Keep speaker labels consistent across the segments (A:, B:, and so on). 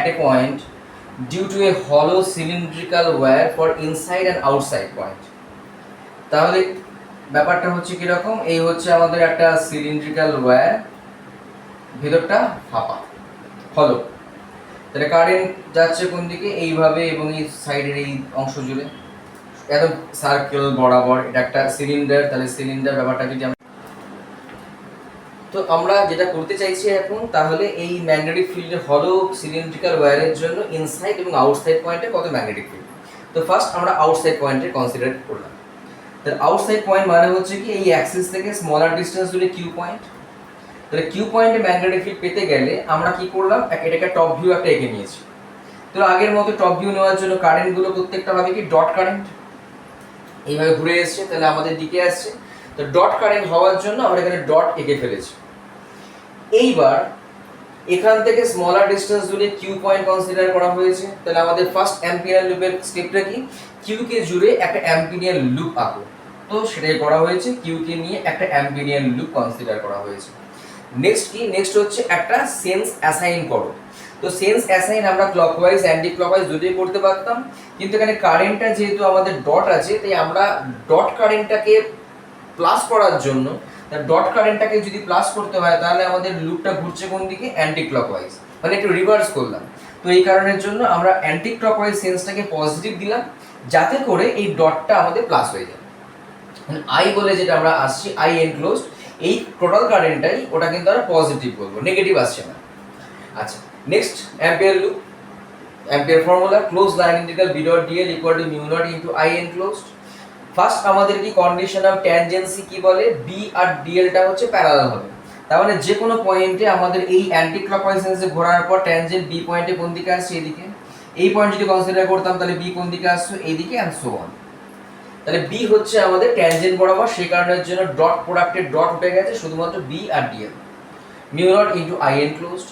A: at a point due to a hollow cylindrical wire for inside and outside point. তাহলে ব্যাপারটা হচ্ছে কিরকম, এই হচ্ছে আমাদের একটা সিলিন্ড্রিক্যাল ওয়্যার, ভেতরটা ফাঁপা হলো, তাহলে কারেন্ট যাচ্ছে কোন দিকে, এইভাবে এবং এই সাইডের এই অংশ জুড়ে একদম সার্কেল বরাবর, এটা একটা সিলিন্ডার। তাহলে সিলিন্ডার ব্যাপারটা যদি তো আমরা যেটা করতে চাইছি এখন, তাহলে এই ম্যাগনেটিক ফিল্ডের হলো সিলিন্ড্রিক্যাল ওয়্যারের জন্য ইনসাইড এবং আউটসাইড পয়েন্টে কত ম্যাগনেটিক ফিল্ড। তো ফার্স্ট আমরা আউটসাইড পয়েন্টে কনসিডার করলাম। তাহলে আউটসাইড পয়েন্ট মানে হচ্ছে কি এই অ্যাক্সিস থেকে স্মলার ডিস্টেন্স দূরে কিউ পয়েন্ট। তাহলে কিউ পয়েন্টে ম্যাগনেটিক ফিল্ড পেতে গেলে আমরা কি করলাম, এটাকে টপ ভিউ একটা এঁকে নিয়েছি। তো আগের মতো টপ ভিউ নেওয়ার জন্য কারেন্টগুলো প্রত্যেকটা ভাবে কি ডট কারেন্ট, এইভাবে ঘুরে এসছে, তাহলে আমাদের দিকে আসছে। তো ডট কারেন্ট হওয়ার জন্য আমরা এখানে ডট এঁকে ফেলেছি। এইবার এখান থেকে স্মলার ডিস্টেন্স জুড়ে কিউ পয়েন্ট কনসিডার করা হয়েছে। তাহলে আমাদের ফার্স্ট অ্যাম্পিয়ার লুপের স্টেপটা কি, কিউ কে জুড়ে একটা অ্যাম্পিয়ার লুপ আঁকো। তো সেটাই করা হয়েছে, কিউ কে নিয়ে একটা অ্যাম্পিয়ার লুপ কনসিডার করা হয়েছে। নেক্সট কি, নেক্সট হচ্ছে একটা সেন্স অ্যাসাইন করো। তো সেন্স অ্যাসাইন আমরা ক্লকওয়াইজ অ্যান্টি ক্লকওয়াইজ দুটোই করতে পারতাম, কিন্তু এখানে কারেন্টটা যেহেতু আমাদের ডট আছে, তাই আমরা ডট কারেন্টটাকে প্লাস করার জন্য, ডট কারেন্টটাকে যদি প্লাস করতে হয় তাহলে আমাদের লুপটা ঘুরছে কোন দিকে, অ্যান্টি ক্লকওয়াইজ, মানে একটু রিভার্স করলাম। তো এই কারণের জন্য আমরা অ্যান্টি ক্লকওয়াইজ সেন্সটাকে পজিটিভ দিলাম, যাতে করে এই ডটটা আমাদের প্লাস হয়ে যায়। আই বলে যেটা আমরা আসছি, আই এনক্লোজড, এই টোটাল কারেন্টটাই ওটা কিন্তু আমরা পজিটিভ বলবো, নেগেটিভ আসছে না। আচ্ছা, next ampere loop, ampere formula, close line integral B dot DL equal to mu naught into I enclosed. First আমাদের কি কন্ডিশন অফ ট্যানজেন্সি কি বলে, বি আর ডিএলটা হচ্ছে প্যারালাল হবে। তার মানে যে কোনো পয়েন্টে আমাদের এই অ্যান্টি ক্লকওয়াইজ সেন্সে ঘোরার পর ট্যানজেন্ট বি পয়েন্টে কোন দিকে আসছে, এদিকে। এই পয়েন্ট যদি কনসিডার করতাম তাহলে বি কোন দিকে আসছে, এইদিকে, অ্যান্ড সো অন। তাহলে বি হচ্ছে আমাদের ট্যানজেন্ট বরাবর, সেই কারণের জন্য ডট প্রোডাক্টের ডট উঠে গেছে, শুধুমাত্র বি আর DL, mu naught into I enclosed.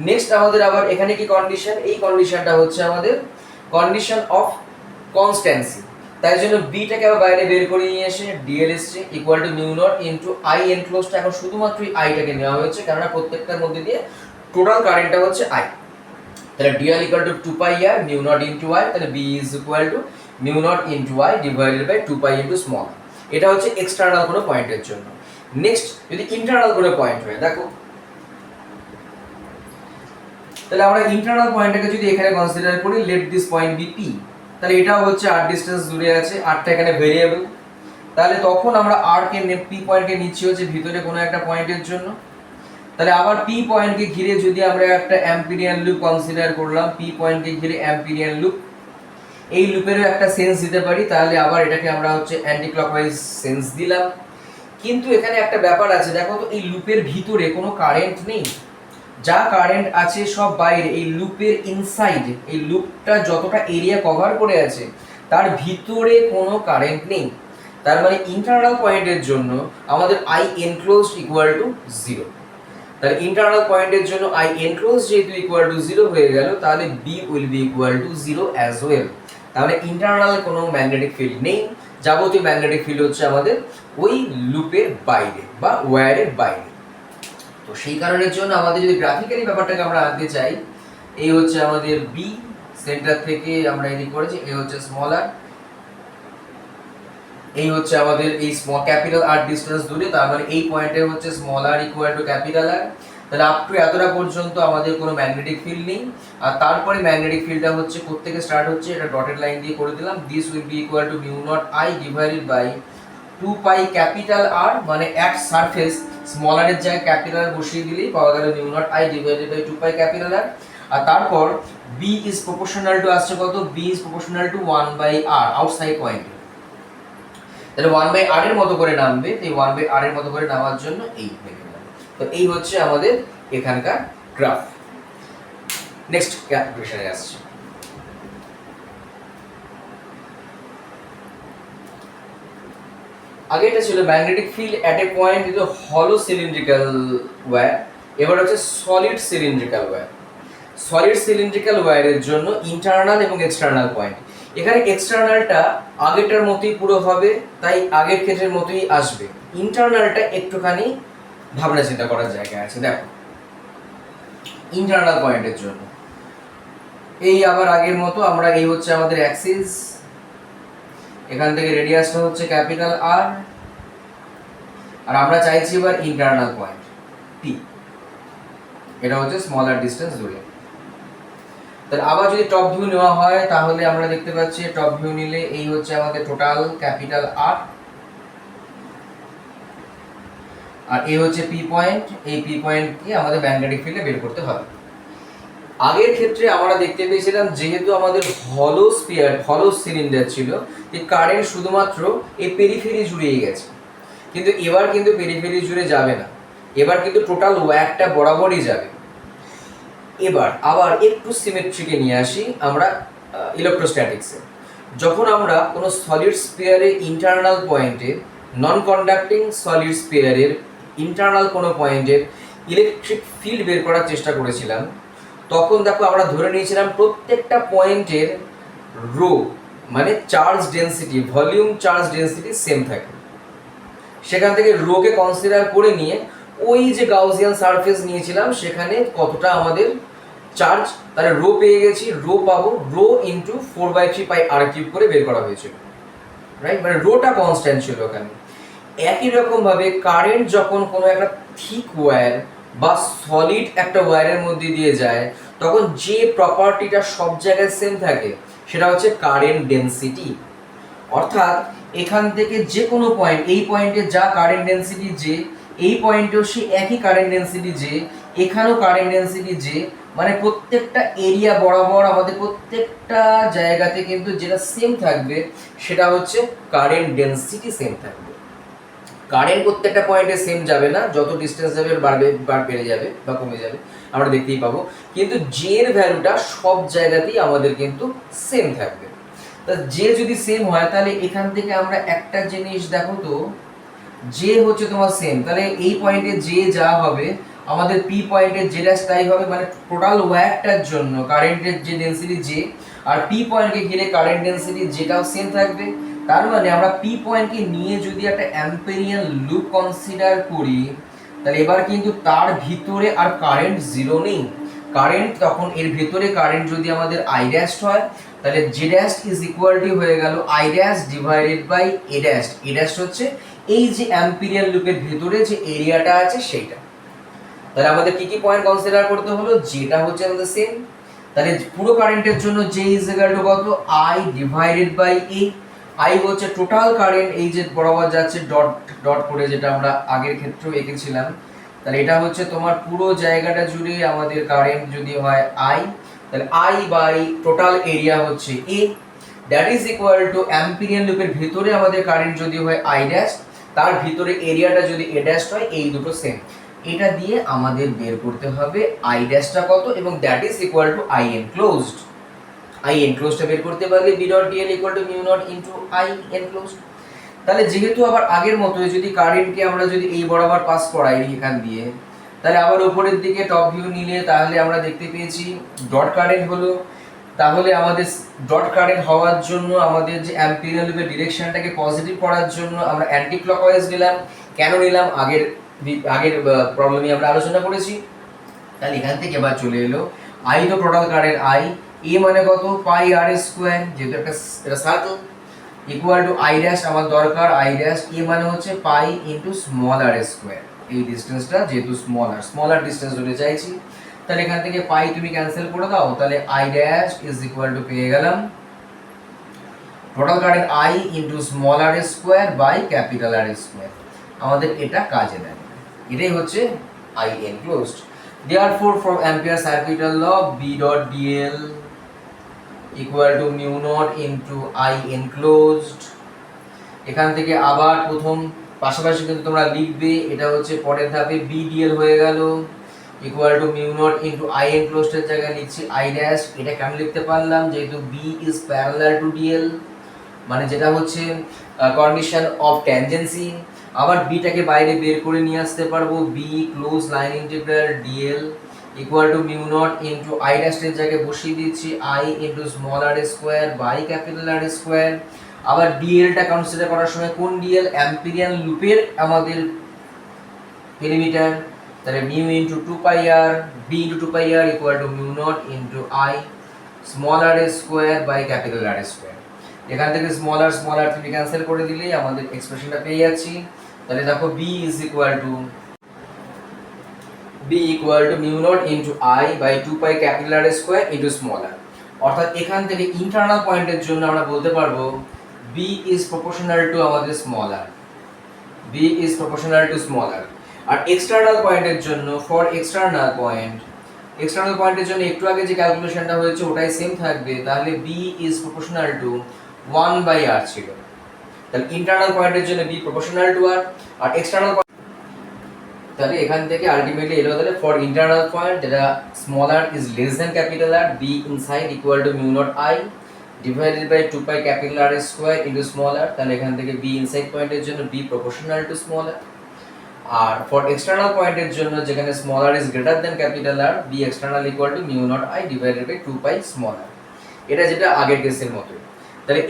A: Next আমাদের আবার এখানে কি কন্ডিশন, এই কন্ডিশনটা হচ্ছে আমাদের কন্ডিশন অফ কনস্ট্যান্সি। তাই জন্য বিটাকে আবার বাইরে বের করে নিয়ে এসে ডিএল এসছে equal to mu naught into I enclosed. এখন শুধুমাত্র আইটাকে নেওয়া হয়েছে, কেননা প্রত্যেকটার মধ্যে দিয়ে টোটাল কারেন্টটা হচ্ছে আই। তাহলে dl equal to 2 pi r mu naught into I, তাহলে B is equal to mu naught into I divided by 2 pi into small. এটা হচ্ছে এক্সটার্নাল কোনো পয়েন্টের জন্য। নেক্সট যদি ইন্টারনাল কোনো পয়েন্ট হয়, দেখো তাহলে আমরা ইন্টারনাল পয়েন্টটাকে যদি এখানে কনসিডার করি, let this point be P, তাহলে এটাও হচ্ছে আর ডিস্টেন্স দূরে আছে, আরটা এখানে ভেরিয়েবল। তাহলে তখন আমরা আর কে পি পয়েন্টকে নিচ্ছি হচ্ছে ভিতরে কোনো একটা পয়েন্টের জন্য। তাহলে আবার পি পয়েন্টকে ঘিরে যদি আমরা একটা অ্যাম্পিরিয়ান লুপ কনসিডার করলাম, পি পয়েন্টকে ঘিরে অ্যাম্পিরিয়ান লুপ, এই লুপেরও একটা সেন্স দিতে পারি, তাহলে আবার এটাকে আমরা হচ্ছে অ্যান্টি ক্লকওয়াইজ সেন্স দিলাম। কিন্তু এখানে একটা ব্যাপার আছে, দেখো তো এই লুপের ভিতরে কোনো কারেন্ট নেই, যা কারেন্ট আছে সব বাইরে। এই লুপের ইনসাইড, এই লুপটা যতটা এরিয়া কভার করে আছে তার ভিতরে কোনো কারেন্ট নেই। তার মানে ইন্টারনাল পয়েন্টের জন্য আমাদের আই এনক্লোজড ইকুয়াল টু 0। তাহলে ইন্টারনাল পয়েন্টের জন্য আই এনক্লোজ যেহেতু ইকুয়াল টু 0 হয়ে গেল, তাহলে B will be equal to 0 as well. তাহলে ইন্টারনাল কোনো ম্যাগনেটিক ফিল্ড নেই, যাবতীয় ম্যাগনেটিক ফিল্ড হচ্ছে আমাদের ওই লুপের বাইরে বা ওয়্যারের বাইরে। তো সেই কারণের জন্য আমাদের যদি গ্রাফিক্যালি ব্যাপারটাকে আমরা আনতে চাই, এই হচ্ছে আমাদের বি, সেন্টার থেকে আমরা এদিক করেছি, এই হচ্ছে স্মলার, এই হচ্ছে আমাদের এই স্মল ক্যাপিটাল আর ডিস্টেন্স দূরে, তার মানে এই পয়েন্টে হচ্ছে small R equal to capital R. তাহলে আপ টু এতটা পর্যন্ত আমাদের কোনো ম্যাগনেটিক ফিল্ড নেই। আর তারপরে ম্যাগনেটিক ফিল্ডটা হচ্ছে কোত্থেকে স্টার্ট হচ্ছে, এটা ডটেড লাইন দিয়ে করে দিলাম, this will be equal to mu naught I divided by 2 pi capital R, মানে অ্যাট সারফেস স্মলারের জায়গায় ক্যাপিটাল বসিয়ে দিলেই পাওয়া গেল mu naught I divided by 2 pi capital R. আর তারপর বি ইজ প্রপোর্শনাল টু আসছে কত, B is proportional to 1 by R outside point. তাহলে 1 বাই আর এর মতো করে নামবে, এই 1 বাই আর এর মতো করে নামার জন্য এই ভেঙে গেল। তো এই হচ্ছে আমাদের এখানকার গ্রাফ। নেক্সট ক্যালকুলেশনে আসছে। আগে এটা ছিল magnetic field at a point is হলো সিলিন্ড্রিক্যাল ওয়্যার, এবার হচ্ছে solid cylindrical wire. Solid cylindrical ওয়্যারের জন্য ইন্টারনাল এবং এক্সটার্নাল পয়েন্ট। এখানে এক্সটার্নালটা আগেরটার মতোই পুরো হবে, তাই আগের ক্ষেত্রের মতোই আসবে। ইন্টারনালটা একটুখানি ভাবনা চিন্তা করার জায়গা আছে। দেখো ইন্টারনাল পয়েন্টের জন্য এই আবার আগের মতো আমরা এই হচ্ছে আমাদের অ্যাক্সিস, এখান থেকে রেডিয়াসটা হচ্ছে ক্যাপিটাল আর, আর আমরা চাইছি এবার ইন্টারনাল পয়েন্ট পি, এটা হচ্ছে স্মলার ডিস্টেন্স দূরে। তাহলে আবার যদি টপ ভিউ নেওয়া হয় তাহলে আমরা দেখতে পাচ্ছি টপ ভিউ নিলে এই হচ্ছে আমাদের টোটাল ক্যাপিটাল আর, আর এই হচ্ছে পি পয়েন্ট, এই পি পয়েন্টকে আমাদের ম্যাগনেটিক ফিল্ডে বের করতে হবে। আগের ক্ষেত্রে আমরা দেখতে পেয়েছিলাম যেহেতু আমাদের হলো স্পিয়ার, হলো সিলিন্ডার ছিল, যে কারেন্ট শুধুমাত্র এই পেরিফেরি জুড়েই গেছে, কিন্তু এবার কিন্তু পেরিফেরি জুড়ে যাবে না, এবার কিন্তু টোটাল ওয়্যারটা বরাবরই যাবে। এবার আবার একটু সিমেট্রিকে নিয়ে আসি আমরা ইলেকট্রোস্ট্যাটিক্সে। যখন আমরা কোনো সলিড স্পিয়ারের ইন্টারনাল পয়েন্টে, নন কন্ডাক্টিং সলিড স্পিয়ারের ইন্টারনাল কোনো পয়েন্টের ইলেকট্রিক ফিল্ড বের করার চেষ্টা করেছিলাম, তখন দেখো আমরা ধরে নিয়েছিলাম প্রত্যেকটা পয়েন্টের রো মানে charge density, volume charge density same থাকে। সেখান থেকে রোকে কনসিডার করে নিয়ে ওই যে গাউসিয়ান সারফেস নিয়েছিলাম সেখানে কতটা আমাদের চার্জ, তাহলে রো পেয়ে গেছি, রো পাবো রো ইন্টু 4/3 পাই আর কিউব করে বের করা হয়েছিল, রাইট? মানে রোটা কনস্ট্যান্ট ছিল ওখানে। একই রকমভাবে কারেন্ট যখন কোনো একটা থিক ওয়্যার বা সলিড একটা ওয়্যারের মধ্যে দিয়ে যায়, তখন যে প্রপার্টিটা সব জায়গায় সেম থাকে সেটা হচ্ছে কারেন্ট ডেন্সিটি। অর্থাৎ এখান থেকে যে কোনো পয়েন্ট, এই পয়েন্টে যা কারেন্ট ডেন্সিটি যে, এই পয়েন্টেও সে একই কারেন্ট ডেন্সিটি যে, এখানেও কারেন্ট ডেন্সিটি যে, মানে প্রত্যেকটা এরিয়া বরাবর আমাদের প্রত্যেকটা জায়গাতে কিন্তু যেটা সেম থাকবে সেটা হচ্ছে কারেন্ট ডেন্সিটি সেম থাকবে। কারেন্ট প্রত্যেকটা পয়েন্টে সেম যাবে না, যত ডিস্টেন্স যাবে বাড়বে, বেড়ে যাবে বা কমে যাবে আমরা দেখতেই পাবো, কিন্তু জে এর ভ্যালুটা সব জায়গাতেই আমাদের কিন্তু সেম থাকবে। তা জে যদি সেম হয় তাহলে এখান থেকে আমরা একটা জিনিস দেখো তো, জে হচ্ছে তোমার সেম, তাহলে এই পয়েন্টে জে যা হবে আমাদের পি পয়েন্টে জেটা তাই হবে, মানে টোটাল ওয়্যারটার জন্য কারেন্টের যে ডেন্সিটি জে আর পি পয়েন্টকে ঘিরে কারেন্ট ডেন্সিটি যেটাও সেম থাকবে। তার মানে আমরা পি পয়েন্টকে নিয়ে যদি একটা অ্যাম্পেরিয়ান লুপ কনসিডার করি, তাহলে এবার কিন্তু তার ভিতরে আর কারেন্ট জিরো নেই। কারেন্ট তখন এর ভেতরে কারেন্ট যদি আমাদের আই ড্যাশ হয়, তাহলে J dash is equal to হয়ে গেল I dash divided by A dash. A dash হচ্ছে এই যে অ্যাম্পেরিয়ান লুপের ভেতরে যে এরিয়াটা আছে সেইটা। তাহলে আমাদের কি কি পয়েন্ট কনসিডার করতে হলো, যেটা হচ্ছে আমাদের সেম, তাহলে পুরো কারেন্টের জন্য জে ইজ ইকুয়াল টু কত, I divided by A. I হচ্ছে টোটাল কারেন্ট এই যে বরাবর যাচ্ছে ডট ডট করে, যেটা আমরা আগের ক্ষেত্রেও এঁকেছিলাম। তাহলে এটা হচ্ছে তোমার পুরো জায়গাটা জুড়ে আমাদের কারেন্ট যদি হয় আই, তাহলে আই বাই টোটাল এরিয়া হচ্ছে এ, দ্যাট ইজ ইকুয়াল টু অ্যাম্পিরিয়ান লুপের ভিতরে আমাদের কারেন্ট যদি হয় আই ড্যাশ, তার ভিতরে এরিয়াটা যদি এ ড্যাশ হয়, এই দুটো সেম। এটা দিয়ে আমাদের বের করতে হবে আই ড্যাশটা কত, এবং that is equal to I enclosed. I এনক্লোজডটা বের করতে পারলে B dot DL equal to mu naught into I enclosed. তাহলে যেহেতু আবার আগের মতোই যদি কারেন্টকে আমরা যদি এই বরাবর পাস করাই এখান দিয়ে, তাহলে আবার উপরের দিকে টপ ভিউ নিলে তাহলে আমরা দেখতে পেয়েছি ডট কারেন্ট হলো। তাহলে আমাদের ডট কারেন্ট হওয়ার জন্য আমাদের যে অ্যাম্পিরিয়ান লুপের ডিরেকশনটাকে পজিটিভ করার জন্য আমরা অ্যান্টি ক্লকওয়াইজ নিলাম। কেন নিলাম আগের আগের প্রবলেমে আমরা আলোচনা করেছি। তাহলে এখান থেকে এবার চলে এলো আই তো টোটাল কারেন্ট আই, এ মানে কত পাই আর স্কোয়ার, যেহেতু একটা circle, equal to I dash আমার দরকার আই ড্যাশ, এ মানে হচ্ছে pi into small R square. এই ডিস্টেন্সটা যেহেতু স্মল আর ডিস্টেন্স ধরে চাইছি, তাহলে এখান থেকে পাই তুমি ক্যান্সেল করে দাও, তাহলে I dash is equal to পেয়ে গেলাম total current I into small R square by capital R square. আমাদের এটা কাজে লাগে, এটাই হচ্ছে I enclosed. Therefore, from Ampere's circuital law, B dot dl equal to mu naught into I enclosed। এখান থেকে আবার প্রথম পাশাপাশি কিন্তু তোমরা লিখবে, এটা হচ্ছে পরের ধাপে B dl হয়ে গেল equal to mu naught into I enclosed এর জায়গায় লিখছি I dash। এটা কেন লিখতে পারলাম, যেহেতু B is parallel to dl, মানে যেটা হচ্ছে কন্ডিশন অফ ট্যানজেন্সি। আবার বিটাকে বাইরে বের করে নিয়ে আসতে পারবো, B close line integral DL equal to mu naught into I ড্যাশের জায়গায় বসিয়ে দিচ্ছি I into small R square by capital R square. আবার ডিএলটা কনসিডার করার সময় কোন ডিএল, অ্যাম্পিরিয়ান লুপের আমাদের পেরিমিটার, তাহলে mu into two pi R, B into two pi R equal to mu naught into I small R square by capital R square. এখান থেকে স্মল আর তুমি ক্যান্সেল করে দিলেই আমাদের এক্সপ্রেশনটা পেয়ে যাচ্ছি। তাহলে দেখো B equal to mu naught into I by 2 pi capital R square into small r. অর্থাৎ এখান থেকে ইন্টারনাল পয়েন্টের জন্য আমরা বলতে পারবো বি ইজ প্রপোর্শনাল টু আমাদের small r, B is proportional to small r. আর এক্সটার্নাল পয়েন্টের জন্য ফর এক্সটার্নাল পয়েন্টের জন্য একটু আগে যে ক্যালকুলেশনটা হয়েছে ওটাই সেম থাকবে। তাহলে B is proportional two 1/r ছিল। তাহলে ইন্টারনাল পয়েন্টের জন্য বি প্রপোর্শনাল টু আর, আর এক্সটার্নাল তাহলে এখান থেকে আলটিমেটলি এলো তাহলে ফর ইন্টারনাল পয়েন্ট যেটা small r is less than capital R, B inside equal to mu naught I divided by 2 pi capital R square into small r. তাহলে এখান থেকে বি ইনসাইড পয়েন্টের জন্য B proportional to small r, আর for external পয়েন্টের জন্য যেখানে small r is greater than capital R, B external equal to mu naught I divided by 2 pi small r. এটা যেটা আগের কেসের মতো। তাহলে